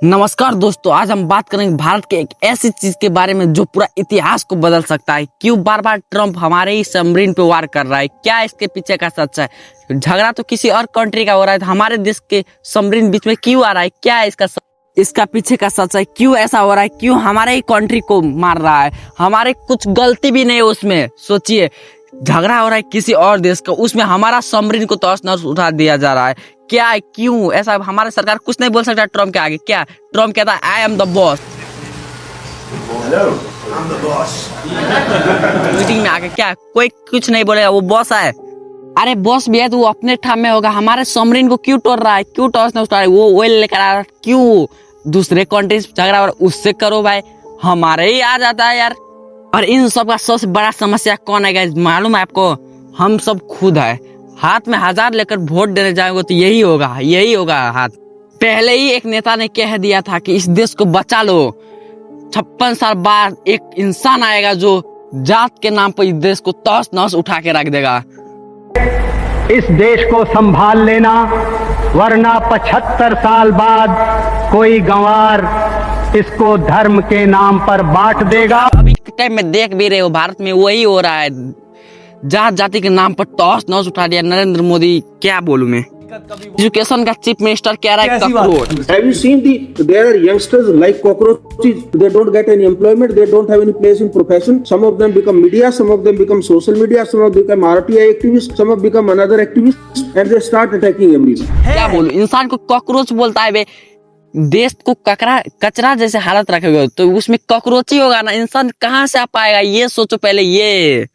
नमस्कार दोस्तों, आज हम बात करेंगे भारत के एक ऐसी चीज के बारे में जो पूरा इतिहास को बदल सकता है। क्यों बार बार ट्रम्प हमारे ही सबमरीन पे वार कर रहा है? क्या इसके पीछे का सच है? झगड़ा तो किसी और कंट्री का हो रहा है, तो हमारे देश के सबमरीन बीच में क्यों आ रहा है? क्या है इसका पीछे का सच है? क्यों ऐसा हो रहा है? क्यों हमारे ही कंट्री को मार रहा है? हमारे कुछ गलती भी नहीं है उसमें। सोचिए, झगड़ा हो रहा है किसी और देश का, उसमें हमारा सबमरीन को तहस नहस उठा दिया जा रहा है। क्या है? क्यों ऐसा? हमारे सरकार कुछ नहीं बोल सकता ट्रम्प के आगे। क्या ट्रम्प कहता है I am the boss? Meeting में आके क्या कोई कुछ नहीं बोलेगा, वो बॉस है। अरे बॉस भी है तो वो अपने ठाम में होगा। हमारे सबमरीन को क्यों तोड़ रहा है? क्यों टॉस नहीं उठा रहा है? वो ऑयल लेकर आ रहा है, क्यों? दूसरे कंट्री से झगड़ा हो रहा है, उससे करो भाई, हमारे ही आ जाता है यार। और इन सब का सबसे बड़ा समस्या कौन है गाइस? मालूम है आपको? हम सब खुद है। हाथ में 1000 लेकर वोट देने जाएंगे तो यही होगा हाथ। पहले ही एक नेता ने कह दिया था कि इस देश को बचा लो। 56 साल बाद एक इंसान आएगा जो जात के नाम पर इस देश को तहस नहस उठा के रख देगा। इस देश को संभाल लेना, वरना 75 साल बाद कोई गंवार इसको धर्म के नाम पर बांट देगा। अभी के टाइम में देख भी रहे हो, भारत में वही हो रहा है। जात जाति के नाम पर तहस नहस उठा दिया नरेंद्र मोदी। क्या बोलूं मैं? एजुकेशन का चीफ मिनिस्टर कह रहा है cockroach. Have you seen there are youngsters like cockroaches. They don't get any employment. They don't have any place in profession. Some of them become media. Some of them become social media. Some of them become RTI activists. Some of them become another activists, and they start attacking everyone. क्या बोलूं? इंसान को cockroach बोलता है बे। देश को कचरा जैसे हालत रखेगा तो उसमें कॉकरोच ही होगा ना। इंसान कहाँ से आ पाएगा? ये सोचो पहले। ये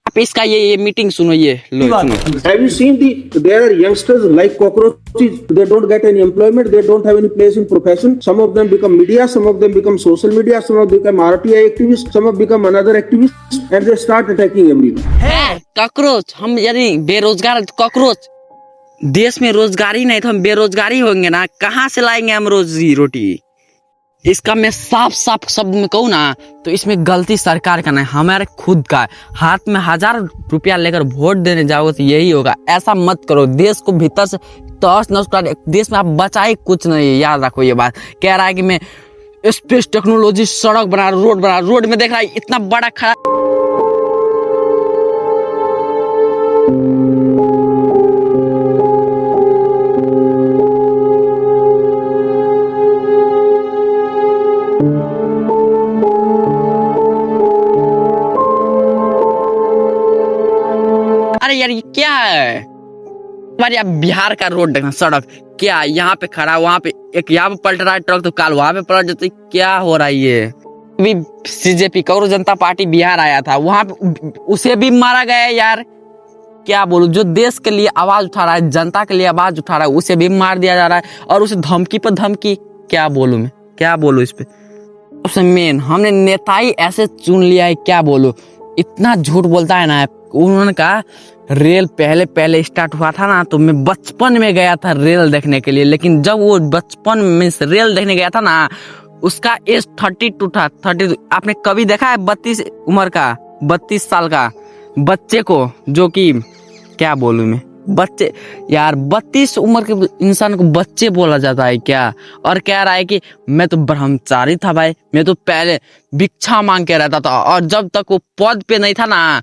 आप इसका ये मीटिंग सुनो, ये लो सुनो। Have you seen there are youngsters like cockroaches. They don't get any employment. They don't have any place in profession. Some of them become media. Some of them become social media. Some of them become RTI activists. Some of them become another activists, and they start attacking everyone. है cockroach. हम यदि बेरोजगार cockroach, देश में रोजगारी नहीं तो हम बेरोजगारी होंगे ना। कहाँ से लाएंगे हम रोजी रोटी? इसका मैं साफ साफ शब्द में कहूँ ना तो इसमें गलती सरकार का नहीं, हमारे खुद का है। हाथ में 1000 रुपया लेकर वोट देने जाओगे तो यही होगा। ऐसा मत करो। देश को भीतर से तहस नहस कर, देश में आप बचाए कुछ नहीं। याद रखो ये बात। कह रहा है कि मैं स्पेस टेक्नोलॉजी, सड़क बना, रोड में देख रहा है इतना बड़ा खड़ा। अरे यार ये क्या है? हमारे यहाँ बिहार का रोड देखना, सड़क क्या यहाँ पे खड़ा, वहाँ पे एक, यहाँ पे पलट रहा है ट्रक तो काल वहाँ पे पलट जाते। क्या हो रहा है ये? अभी CJP कांग्रेस जनता पार्टी बिहार आया था, वहाँ पे उसे भी मारा गया है यार। क्या बोलूं? जो देश के लिए आवाज उठा रहा है, जनता के लिए आवाज उठा रहा है, उसे भी मार दिया जा रहा है और उसे धमकी पर धमकी। क्या बोलूं मैं? क्या बोलूं इस पे? सबसे मेन हमने नेता ही ऐसे चुन लिया है। क्या बोलूं? इतना झूठ बोलता है ना। उन्होंने कहा रेल पहले स्टार्ट हुआ था ना तो मैं बचपन में गया था रेल देखने के लिए, लेकिन जब वो बचपन में रेल देखने गया था ना उसका एज 32 था। 32। आपने कभी देखा है 32 उम्र का, 32 साल का बच्चे को, जो कि क्या बोलूं मैं, बच्चे यार, 32 उम्र के इंसान को बच्चे बोला जाता है क्या? और कह रहा है कि मैं तो ब्रह्मचारी था भाई, मैं तो पहले भिक्षा मांग के रहता था और जब तक वो पद पे नहीं था ना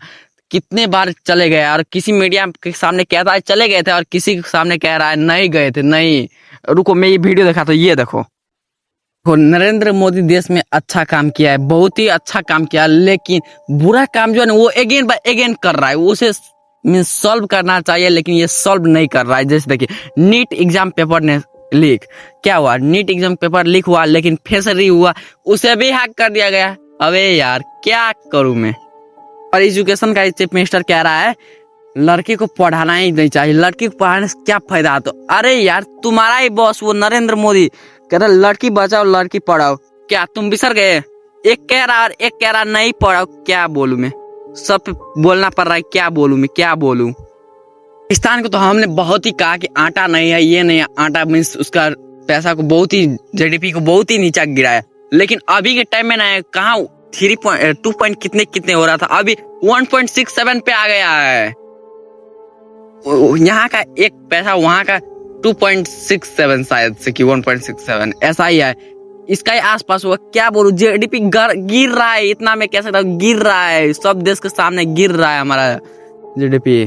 कितने बार चले गए। और किसी मीडिया के सामने कहता है चले गए थे और किसी के सामने कह रहा है नहीं गए थे। नहीं, रुको मैं ये वीडियो देखा तो ये देखो। नरेंद्र मोदी देश में अच्छा काम किया है, बहुत ही अच्छा काम किया, लेकिन बुरा काम जो है ना वो अगेन बाय अगेन कर रहा है। उसे सॉल्व करना चाहिए लेकिन ये सॉल्व नहीं कर रहा है। जैसे देखिए नीट एग्जाम पेपर ने लीक, क्या हुआ? नीट एग्जाम पेपर लीक हुआ लेकिन फेसरी हुआ, उसे भी हैक कर दिया गया। अबे यार क्या करूं मैं? और एजुकेशन का चीफ मिनिस्टर कह रहा है लड़की को पढ़ाना ही नहीं चाहिए, लड़की को पढ़ाने से क्या फायदा? तो अरे यार तुम्हारा ही बॉस वो नरेंद्र मोदी कह रहा लड़की बचाओ लड़की पढ़ाओ। क्या तुम बिसर गए? एक कह रहा और एक कह रहा नहीं पढ़ाओ। क्या बोलूं मैं? सब बोलना पड़ रहा है। क्या बोलूं मैं? क्या बोलूं? पाकिस्तान को तो हमने बहुत ही कहा कि आटा नहीं है, ये नहीं है। आटा मीन्स उसका पैसा को बहुत ही, GDP को बहुत ही नीचा गिराया, लेकिन अभी के टाइम में ना कहाँ 2 पॉइंट कितने हो रहा था, अभी 1.67 पे आ गया है। यहाँ का एक पैसा वहाँ का 2.67 शायद से कि 1.67 ऐसा ही है। इसका ही आसपास हुआ। क्या बोलूं, जीडीपी गिर रहा है, इतना मैं कह सकता हूँ, गिर रहा है, सब देश के सामने गिर रहा है हमारा जीडीपी।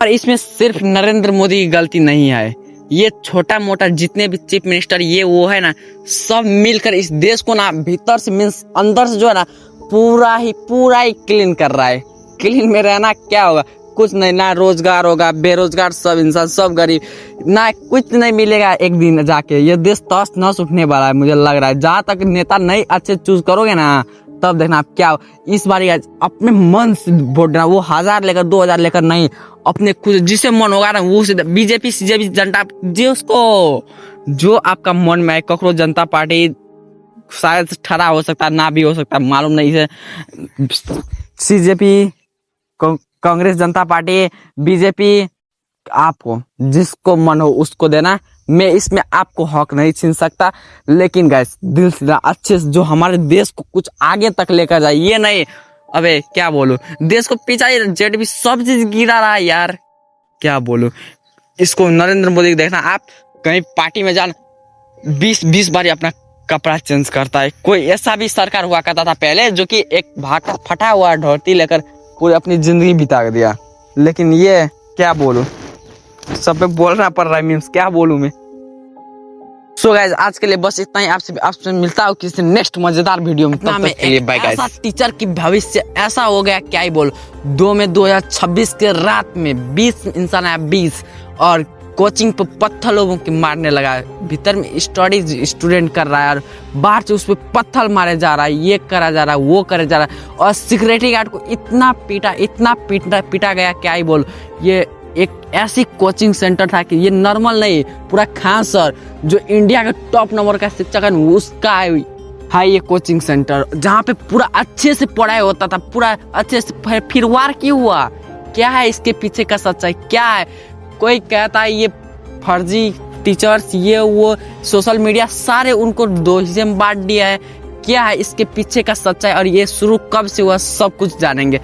और इसमें सिर्फ नरेंद्र मोदी की गलती नहीं है, ये छोटा मोटा जितने भी चीफ मिनिस्टर ये वो है ना, सब मिलकर इस देश को ना भीतर से मीन्स अंदर से जो है ना पूरा ही क्लीन कर रहा है। क्लीन में रहना क्या होगा, कुछ नहीं, ना रोजगार होगा, बेरोजगार सब इंसान, सब गरीब, ना कुछ नहीं मिलेगा। एक दिन जाके ये देश तहस नहस उठने वाला है, मुझे लग रहा है। जहां तक नेता नहीं अच्छे चूज करोगे ना, तब देखना आप क्या इस बार अपने मन से वोट देना। वो 1000 लेकर 2000 लेकर नहीं, अपने खुद जिसे मन होगा ना वो से। बीजेपी सीजेपी जनता जिसको जो आपका मन में है, कॉकरोच जनता पार्टी शायद ठहरा हो सकता, ना भी हो सकता, मालूम नहीं है। सीजेपी, कांग्रेस जनता पार्टी, बीजेपी, आपको जिसको मन हो उसको देना। मैं इसमें आपको हक नहीं छीन सकता, लेकिन गाइस दिल से अच्छे से जो हमारे देश को कुछ आगे तक लेकर जाए, ये नहीं अबे क्या बोलूं, देश को पिछाई जेडपी सब चीज गिरा रहा है यार, क्या बोलूं। इसको नरेंद्र मोदी देखना, आप कहीं पार्टी में जाना 20 बार अपना कपड़ा चेंज करता है। कोई ऐसा भी सरकार हुआ करता था पहले जो कि एक भाग फटा हुआ धोती लेकर पूरी अपनी जिंदगी बिता दिया, लेकिन ये क्या बोलूं, सब पे बोलना पड़ रहा है, मीन्स क्या बोलूं मैं। सो गाइस आज के लिए बस इतना ही। आपसे मिलता हूँ किसी नेक्स्ट मजेदार वीडियो में। तब तक के लिए बाय गाइस। ऐसा टीचर की भविष्य ऐसा हो गया, क्या ही बोलो। 2 में 2026 के रात में 20 इंसान आया, 20, और कोचिंग पे पत्थर लोगों की मारने लगा। भीतर में स्टडीज स्टूडेंट कर रहा है और बाहर से उस पर पत्थर मारे जा रहा है, ये करा जा रहा है, वो करे जा रहा है। और सिक्योरिटी गार्ड को इतना पीटा गया, क्या ही बोलो। ये एक ऐसी कोचिंग सेंटर था कि ये नॉर्मल नहीं, पूरा खान सर जो इंडिया का टॉप नंबर का शिक्षक है उसका है ये कोचिंग सेंटर, जहाँ पे पूरा अच्छे से पढ़ाई होता था, पूरा अच्छे से। फिर वार क्यों हुआ, क्या है इसके पीछे का सच्चाई, क्या है। कोई कहता है ये फर्जी टीचर्स, ये वो, सोशल मीडिया सारे उनको 2 हिस्से में बांट दिया है। क्या है इसके पीछे का सच्चाई और ये शुरू कब से हुआ, सब कुछ जानेंगे।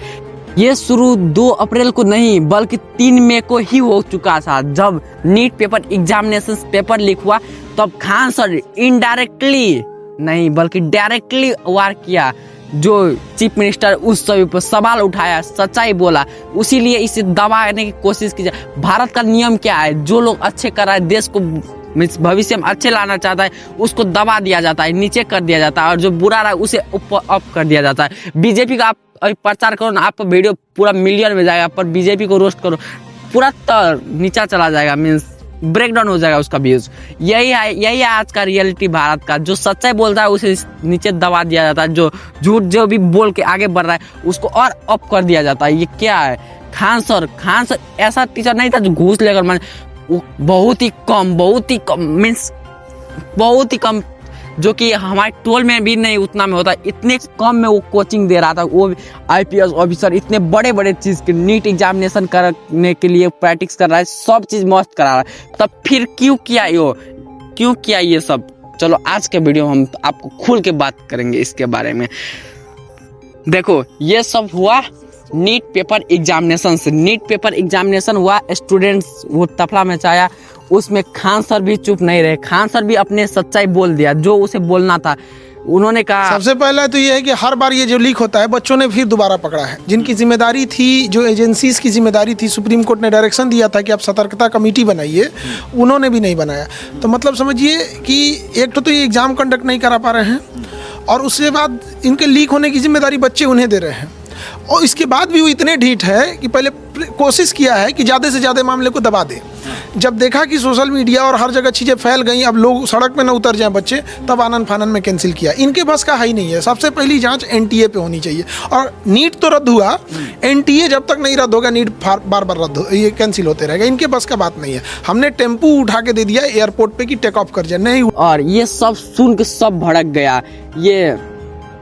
ये शुरू 2 अप्रैल को नहीं बल्कि 3 मई को ही हो चुका था। जब NEET paper examination paper leak हुआ तब खान सर इनडायरेक्टली नहीं बल्कि डायरेक्टली वार किया। जो चीफ मिनिस्टर उस सभी पर सवाल उठाया, सच्चाई बोला, उसीलिए इसे दबाने की कोशिश की जाए। भारत का नियम क्या है, जो लोग अच्छे कर रहा है, देश को भविष्य में अच्छे लाना चाहता है, उसको दबा दिया जाता है, नीचे कर दिया जाता है, और जो बुरा रहा है उसे ऊपर अप कर दिया जाता है। बीजेपी का आप अभी प्रचार करो ना, आपका वीडियो पूरा मिलियन में जाएगा, पर बीजेपी को रोस्ट करो पूरा नीचा चला जाएगा, मीन्स ब्रेक डाउन हो जाएगा उसका व्यूज। यही है आज का रियलिटी भारत का। जो सच्चाई बोलता है उसे नीचे दबा दिया जाता है, जो झूठ जो भी बोल के आगे बढ़ रहा है उसको और अप कर दिया जाता है। ये क्या है, खान सर ऐसा टीचर नहीं था जो घूस लेकर वो बहुत ही कम मीन्स बहुत ही कम, जो कि हमारे टोल में भी नहीं उतना में होता, इतने कम में वो कोचिंग दे रहा था। वो IPS ऑफिसर इतने बड़े चीज के नीट एग्जामिनेशन करने के लिए प्रैक्टिस कर रहा है, सब चीज मस्त करा रहा है। तब फिर क्यों किया ये सब। चलो आज के वीडियो हम आपको खुल के बात करेंगे इसके बारे में। देखो ये सब हुआ नीट पेपर एग्जामिनेशन से। नीट पेपर एग्जामिनेशन हुआ, स्टूडेंट्स वो तफला मचाया, उसमें खान सर भी चुप नहीं रहे। खान सर भी अपने सच्चाई बोल दिया जो उसे बोलना था। उन्होंने कहा सबसे पहला तो ये है कि हर बार ये जो लीक होता है बच्चों ने फिर दोबारा पकड़ा है। जिनकी जिम्मेदारी थी, जो एजेंसीज की जिम्मेदारी थी, सुप्रीम कोर्ट ने डायरेक्शन दिया था कि आप सतर्कता कमेटी बनाइए, उन्होंने भी नहीं बनाया। तो मतलब समझिए कि एक तो ये एग्ज़ाम कंडक्ट नहीं करा पा रहे हैं, और उसके बाद इनके लीक होने की जिम्मेदारी बच्चे उन्हें दे रहे हैं। और इसके बाद भी वो इतने ढीठ है कि पहले कोशिश किया है कि ज़्यादा से ज़्यादा मामले को दबा दे। जब देखा कि सोशल मीडिया और हर जगह चीज़ें फैल गई, अब लोग सड़क पे न उतर जाएं बच्चे, तब आनन फानन में कैंसिल किया। इनके बस का है ही नहीं है। सबसे पहली जांच NTA पे होनी चाहिए। और नीट तो रद्द हुआ, NTA जब तक नहीं रद्द होगा नीट बार बार रद्द हो, ये कैंसिल होते रहेगा। इनके बस का बात नहीं है। हमने टेम्पू उठा के दे दिया एयरपोर्ट पे कि टेक ऑफ कर जाए, नहीं। और ये सब सुन के सब भड़क गया। ये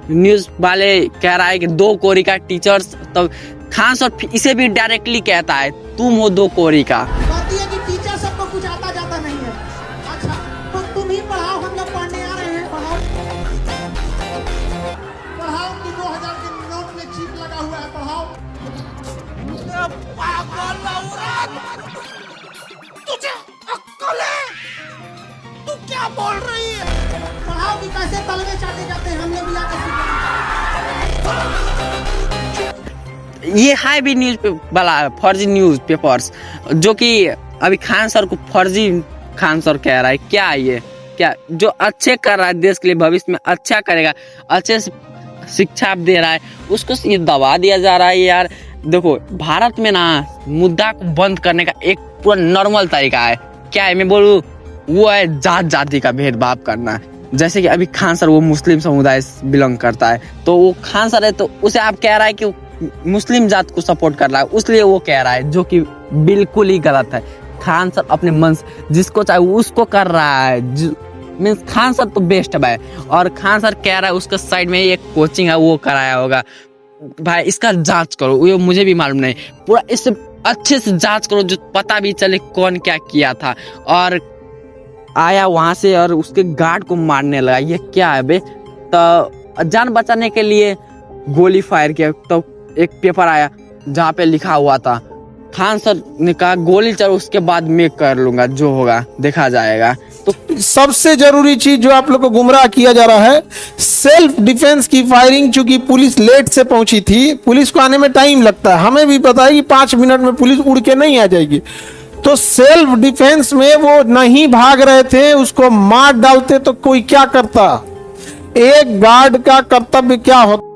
न्यूज वाले कह रहा है कि 2 कोरी का टीचर्स, तब खान सर इसे भी डायरेक्टली कहता है तुम हो 2 कोरी का। बात ये कि टीचर सबको कुछ आता जाता नहीं है। अच्छा तो तुम ही पढ़ाओ, हम लोग पढ़ने आ रहे हैं, पढ़ाओ कि 2000 के नोट में चिप लगा हुआ है, पढ़ाओ। तुझे अक्ल बोल रही है? पढ़ाओ कि कैसे तलवे चाटे जाते हैं, हमने भी आके सीखा। ये है भी न्यूज वाला फर्जी न्यूज पेपर्स, जो कि अभी खान सर को फर्जी खान सर कह रहा है। क्या ये, क्या जो अच्छे कर रहा है देश के लिए, भविष्य में अच्छा करेगा, अच्छे से शिक्षा दे रहा है, उसको ये दबा दिया जा रहा है यार। देखो भारत में ना मुद्दा को बंद करने का एक पूरा नॉर्मल तरीका है। क्या है मैं बोलूँ, वो है जात जाति का भेदभाव करना। जैसे कि अभी खान सर वो मुस्लिम समुदाय से बिलोंग करता है, तो वो खान सर है तो उसे आप कह रहा है कि मुस्लिम जात को सपोर्ट कर रहा है, उसलिए वो कह रहा है, जो कि बिल्कुल ही गलत है। खान सर अपने मन से जिसको चाहे उसको कर रहा है, मीन्स खान सर तो बेस्ट है भाई। और खान सर कह रहा है उसके साइड में एक कोचिंग है वो कराया होगा भाई, इसका जांच करो, ये मुझे भी मालूम नहीं, पूरा इससे अच्छे से जांच करो जो पता भी चले कौन क्या किया था। और आया वहां से और उसके गार्ड को मारने लगा, ये क्या है बे। तो जान बचाने के लिए गोली फायर किया। तो एक पेपर आया जहाँ पे लिखा हुआ था, खान सर ने कहा गोली चलो उसके बाद मैं कर लूंगा, जो होगा देखा जाएगा। तो सबसे जरूरी चीज जो आप लोग को गुमराह किया जा रहा है, सेल्फ डिफेंस की फायरिंग। चूंकि पुलिस लेट से पहुंची थी, पुलिस को आने में टाइम लगता है, हमें भी पता है कि 5 मिनट में पुलिस उड़ के नहीं आ जाएगी। तो सेल्फ डिफेंस में वो नहीं भाग रहे थे, उसको मार डालते तो कोई क्या करता। एक गार्ड का कर्तव्य क्या होता।